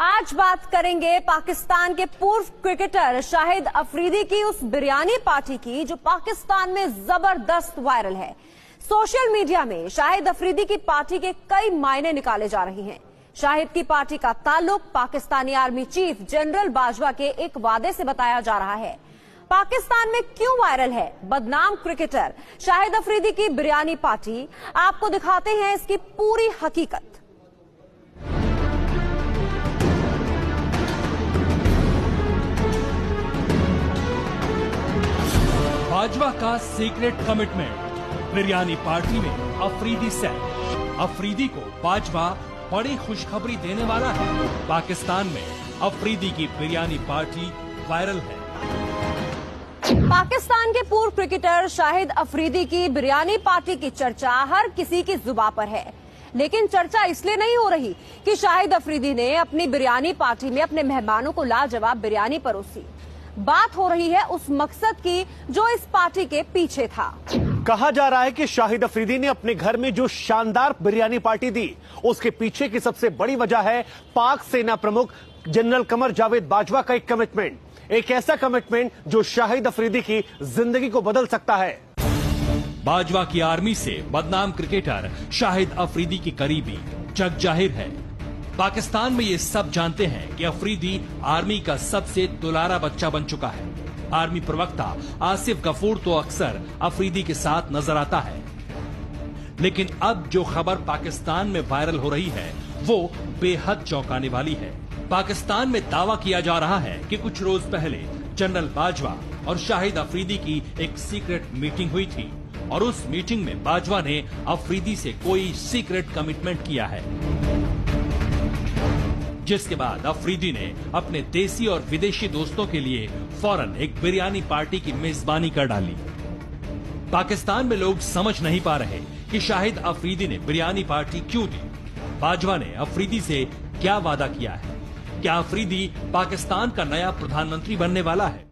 आज बात करेंगे पाकिस्तान के पूर्व क्रिकेटर शाहिद अफरीदी की उस बिरयानी पार्टी की जो पाकिस्तान में जबरदस्त वायरल है। सोशल मीडिया में शाहिद अफरीदी की पार्टी के कई मायने निकाले जा रहे हैं। शाहिद की पार्टी का ताल्लुक Pakistani army chief general Bajwa के एक वादे से बताया जा रहा है। पाकिस्तान में क्यों वायरल है बदनाम क्रिकेटर शाहिद अफरीदी की बिरयानी पार्टी, आपको दिखाते हैं इसकी पूरी हकीकत। बाजवा का सीक्रेट कमिटमेंट, बिरयानी पार्टी में अफरीदी सेट। अफरीदी को बाजवा बड़ी खुशखबरी देने वाला है। पाकिस्तान में अफरीदी की बिरयानी पार्टी वायरल है। पाकिस्तान के पूर्व क्रिकेटर शाहिद अफरीदी की बिरयानी पार्टी की चर्चा हर किसी की जुबान पर है, लेकिन चर्चा इसलिए नहीं हो रही कि शाहिद अफरीदी ने अपनी बिरयानी पार्टी में अपने मेहमानों को लाजवाब बिरयानी परोसी। बात हो रही है उस मकसद की जो इस पार्टी के पीछे था। कहा जा रहा है कि शाहिद अफरीदी ने अपने घर में जो शानदार बिरयानी पार्टी दी, उसके पीछे की सबसे बड़ी वजह है पाक सेना प्रमुख जनरल कमर जावेद बाजवा का एक कमिटमेंट, एक ऐसा कमिटमेंट जो शाहिद अफरीदी की जिंदगी को बदल सकता है। बाजवा की आर्मी से बदनाम क्रिकेटर शाहिद अफरीदी की करीबी जग जाहिर है। पाकिस्तान में ये सब जानते हैं कि अफरीदी आर्मी का सबसे दुलारा बच्चा बन चुका है। आर्मी प्रवक्ता आसिफ गफूर तो अक्सर अफरीदी के साथ नजर आता है, लेकिन अब जो खबर पाकिस्तान में वायरल हो रही है वो बेहद चौंकाने वाली है। पाकिस्तान में दावा किया जा रहा है कि कुछ रोज पहले जनरल बाजवा और शाहिद अफरीदी की एक सीक्रेट मीटिंग हुई थी और उस मीटिंग में बाजवा ने अफरीदी से कोई सीक्रेट कमिटमेंट किया है, जिसके बाद अफरीदी ने अपने देसी और विदेशी दोस्तों के लिए फौरन एक बिरयानी पार्टी की मेजबानी कर डाली। पाकिस्तान में लोग समझ नहीं पा रहे कि शाहिद अफरीदी ने बिरयानी पार्टी क्यों दी। बाजवा ने अफरीदी से क्या वादा किया है? क्या अफरीदी पाकिस्तान का नया प्रधानमंत्री बनने वाला है?